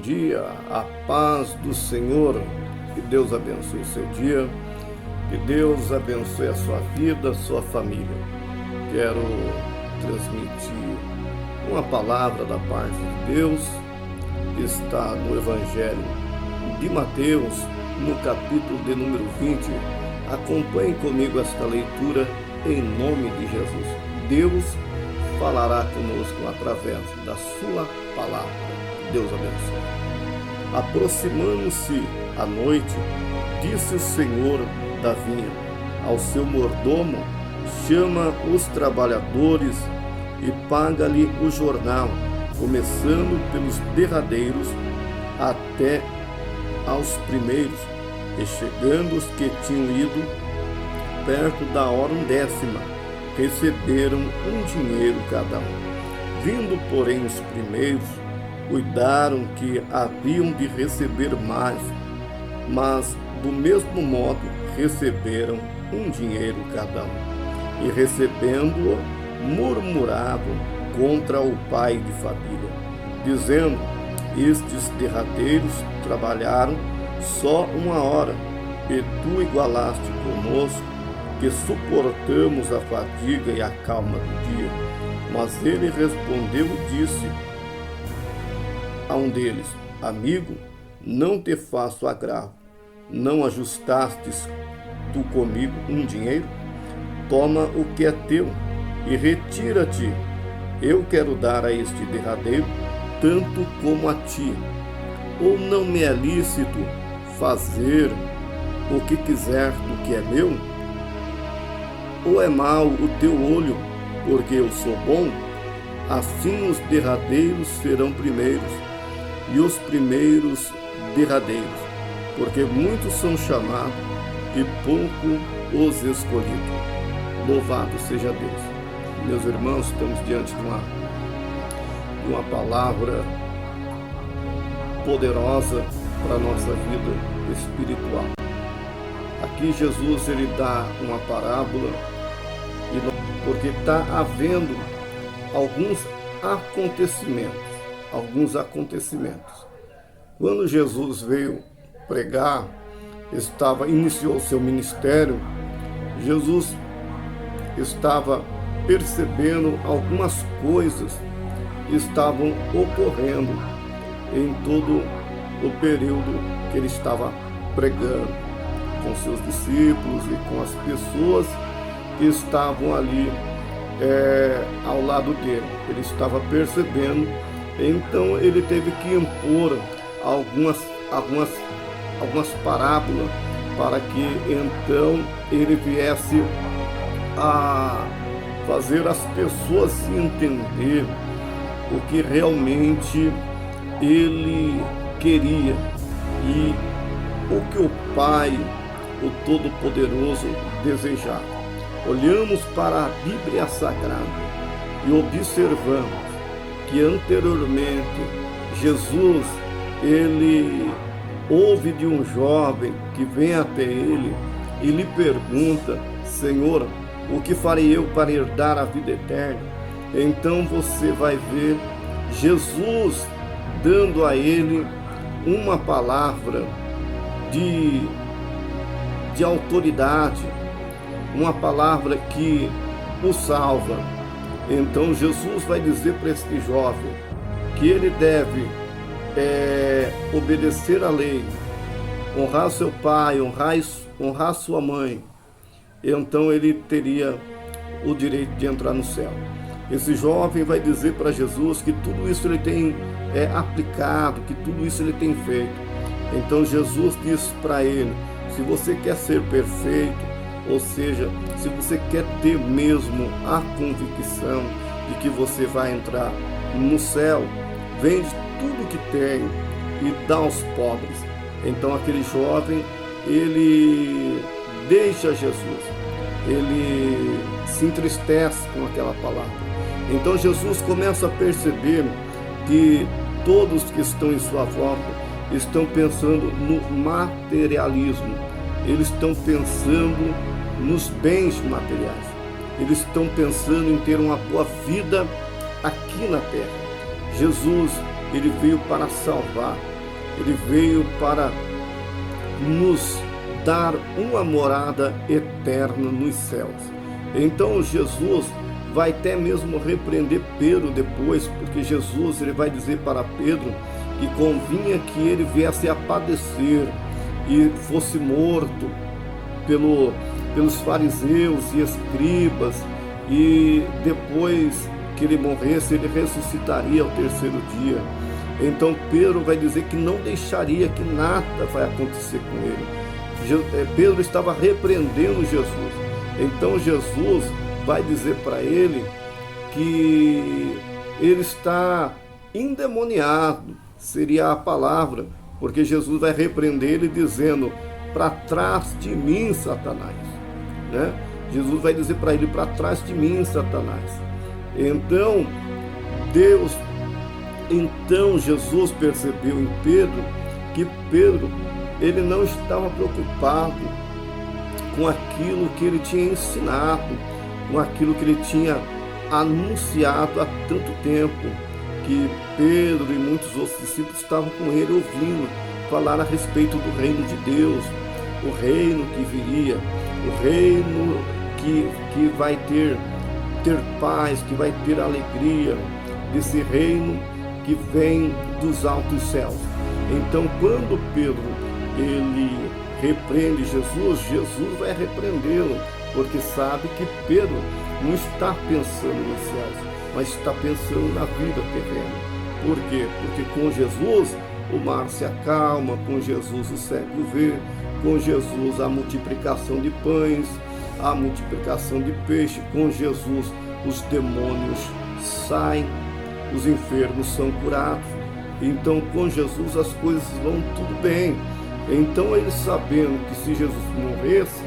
dia, a paz do Senhor, que Deus abençoe o seu dia, que Deus abençoe a sua vida, a sua família. Quero transmitir uma palavra da parte de Deus, que está no Evangelho de Mateus, no capítulo de número 20. Acompanhe comigo esta leitura em nome de Jesus. Deus falará conosco através da sua palavra. Deus abençoe. Aproximando-se a noite, disse o Senhor da vinha ao seu mordomo: chama os trabalhadores e paga-lhe o jornal, começando pelos derradeiros até aos primeiros. E chegando os que tinham ido perto da hora 10ª, receberam um dinheiro cada um. Vindo, porém, os primeiros, cuidaram que haviam de receber mais, mas do mesmo modo receberam um dinheiro cada um. E recebendo-o, murmuravam contra o pai de família, dizendo: estes derradeiros trabalharam só 1 hora, e tu igualaste conosco, que suportamos a fadiga e a calma do dia. Mas ele respondeu e disse a um deles: amigo, não te faço agravo. Não ajustastes tu comigo um dinheiro? Toma o que é teu e retira-te. Eu quero dar a este derradeiro tanto como a ti. Ou não me é lícito fazer o que quiser do que é meu? Ou é mau o teu olho, porque eu sou bom? Assim os derradeiros serão primeiros, e os primeiros derradeiros, porque muitos são chamados e pouco os escolhidos. Louvado seja Deus. Meus irmãos, estamos diante de uma palavra poderosa para a nossa vida espiritual. Aqui Jesus ele dá uma parábola, porque está havendo alguns acontecimentos. Quando Jesus veio pregar, iniciou seu ministério, Jesus estava percebendo algumas coisas que estavam ocorrendo em todo o período que ele estava pregando, com seus discípulos e com as pessoas que estavam ali ao lado dele. Ele estava percebendo, então ele teve que impor algumas parábolas para que então ele viesse a fazer as pessoas se entender o que realmente ele queria e o que o Pai, o Todo-Poderoso, desejava. Olhamos para a Bíblia Sagrada e observamos que anteriormente Jesus, ele ouve de um jovem que vem até ele e lhe pergunta: Senhor, o que farei eu para herdar a vida eterna? Então você vai ver Jesus dando a ele uma palavra de autoridade, uma palavra que o salva. Então Jesus vai dizer para este jovem que ele deve obedecer à lei, honrar seu pai, honrar sua mãe. Então ele teria o direito de entrar no céu. Esse jovem vai dizer para Jesus que tudo isso ele tem aplicado, que tudo isso ele tem feito. Então Jesus diz para ele: se você quer ser perfeito, ou seja, se você quer ter mesmo a convicção de que você vai entrar no céu, vende tudo que tem e dá aos pobres. Então aquele jovem, ele deixa Jesus, ele se entristece com aquela palavra. Então Jesus começa a perceber que todos que estão em sua volta estão pensando no materialismo, eles estão pensando nos bens materiais, eles estão pensando em ter uma boa vida aqui na terra. Jesus, ele veio para salvar, ele veio para nos dar uma morada eterna nos céus. Então Jesus vai até mesmo repreender Pedro depois, porque Jesus ele vai dizer para Pedro que convinha que ele viesse a padecer e fosse morto pelos fariseus e escribas, e depois que ele morresse, ele ressuscitaria ao terceiro dia. Então Pedro vai dizer que não deixaria que nada vai acontecer com ele. Pedro estava repreendendo Jesus. Então Jesus vai dizer para ele que ele está endemoniado, seria a palavra, porque Jesus vai repreender ele dizendo: para trás de mim, Satanás, né? Jesus vai dizer para ele: para trás de mim, Satanás. Então Jesus percebeu em Pedro que Pedro ele não estava preocupado com aquilo que ele tinha ensinado, com aquilo que ele tinha anunciado há tanto tempo, que Pedro e muitos outros discípulos estavam com ele ouvindo falar a respeito do reino de Deus, o reino que viria, o reino que vai ter paz, que vai ter alegria, desse reino que vem dos altos céus. Então, quando Pedro ele repreende Jesus, Jesus vai repreendê-lo, porque sabe que Pedro não está pensando nos céus, mas está pensando na vida terrena. Por quê? Porque com Jesus o mar se acalma, com Jesus o cego vê, com Jesus a multiplicação de pães, a multiplicação de peixe, com Jesus os demônios saem, os enfermos são curados. Então com Jesus as coisas vão tudo bem. Então eles, sabendo que se Jesus morresse,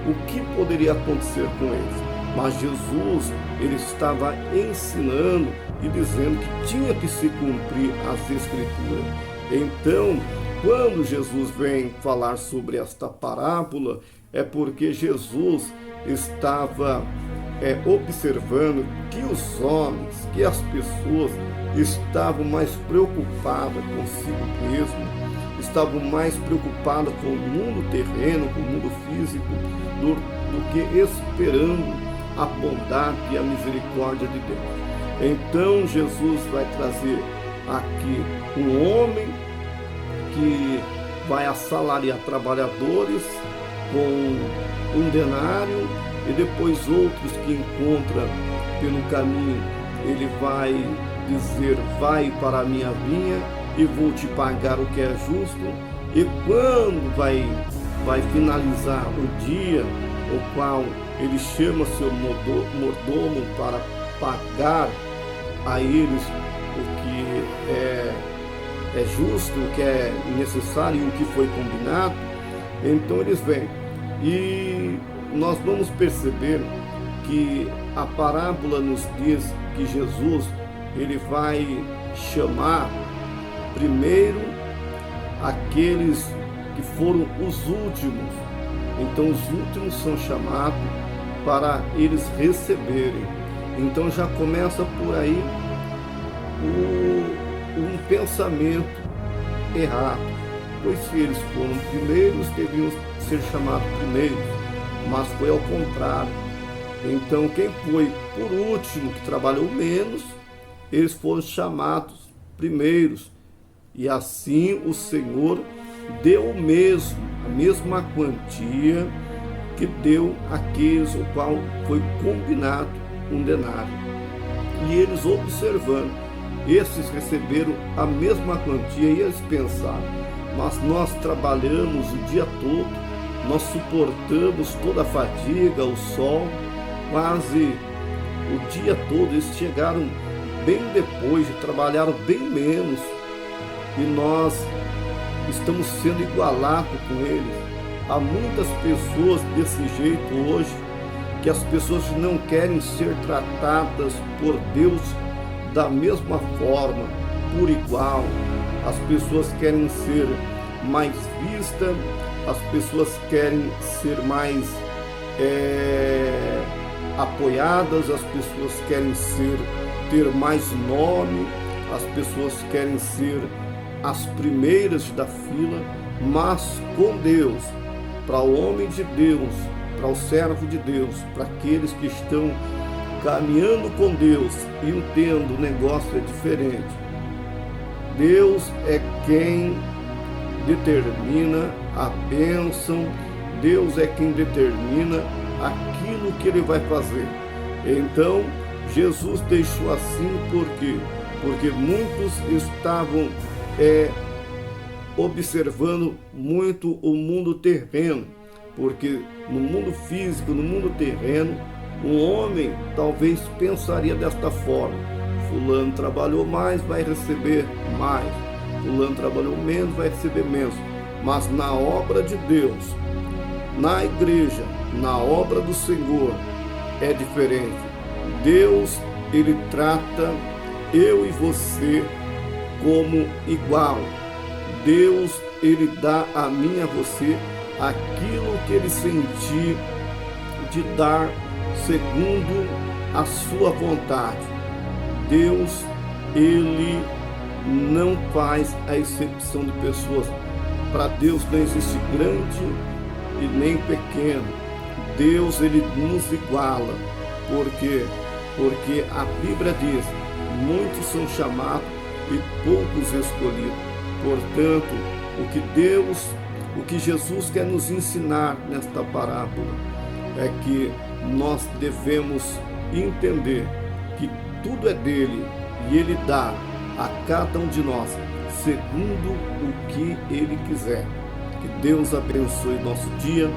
o que poderia acontecer com eles? Mas Jesus ele estava ensinando e dizendo que tinha que se cumprir as Escrituras. Então, quando Jesus vem falar sobre esta parábola, é porque Jesus estava observando que os homens, que as pessoas estavam mais preocupadas consigo mesmo, estavam mais preocupadas com o mundo terreno, com o mundo físico, do que esperando a bondade e a misericórdia de Deus. Então Jesus vai trazer aqui um homem que vai assalariar trabalhadores com um denário, e depois outros que encontra pelo caminho, ele vai dizer: vai para a minha vinha e vou te pagar o que é justo. E quando vai finalizar o dia, o qual ele chama seu mordomo para pagar a eles o que é justo, o que é necessário e o que foi combinado, então eles vêm. E nós vamos perceber que a parábola nos diz que Jesus ele vai chamar primeiro aqueles que foram os últimos. Então os últimos são chamados para eles receberem. Então já começa por aí um pensamento errado, pois se eles foram primeiros, deviam ser chamados primeiros, mas foi ao contrário. Então quem foi por último, que trabalhou menos, eles foram chamados primeiros. E assim o Senhor deu a mesma quantia que deu àqueles o qual foi combinado um denário. E eles, observando, esses receberam a mesma quantia e eles pensaram: mas nós trabalhamos o dia todo, nós suportamos toda a fadiga, o sol, quase o dia todo. Eles chegaram bem depois e trabalharam bem menos, e nós estamos sendo igualados com eles. Há muitas pessoas desse jeito hoje, que as pessoas não querem ser tratadas por Deus da mesma forma, por igual. As pessoas querem ser mais vistas, as pessoas querem ser mais apoiadas, as pessoas querem ter mais nome, as pessoas querem ser as primeiras da fila, mas com Deus, para o homem de Deus, para o servo de Deus, para aqueles que estão caminhando com Deus e entendo o negócio é diferente. Deus é quem determina a bênção, Deus é quem determina aquilo que ele vai fazer. Então, Jesus deixou assim por quê? Porque muitos estavam observando muito o mundo terreno, porque no mundo físico, no mundo terreno, um homem talvez pensaria desta forma: fulano trabalhou mais, vai receber mais, fulano trabalhou menos, vai receber menos. Mas na obra de Deus, na igreja, na obra do Senhor, é diferente. Deus, ele trata eu e você como igual. Deus, ele dá a mim e a você aquilo que ele sentir de dar segundo a sua vontade. Deus, ele não faz a exceção de pessoas. Para Deus não existe grande e nem pequeno. Deus, ele nos iguala. Por quê? Porque a Bíblia diz: muitos são chamados e poucos escolhidos. Portanto, o que Jesus quer nos ensinar nesta parábola é que nós devemos entender que tudo é dele e ele dá a cada um de nós segundo o que ele quiser. Que Deus abençoe nosso dia.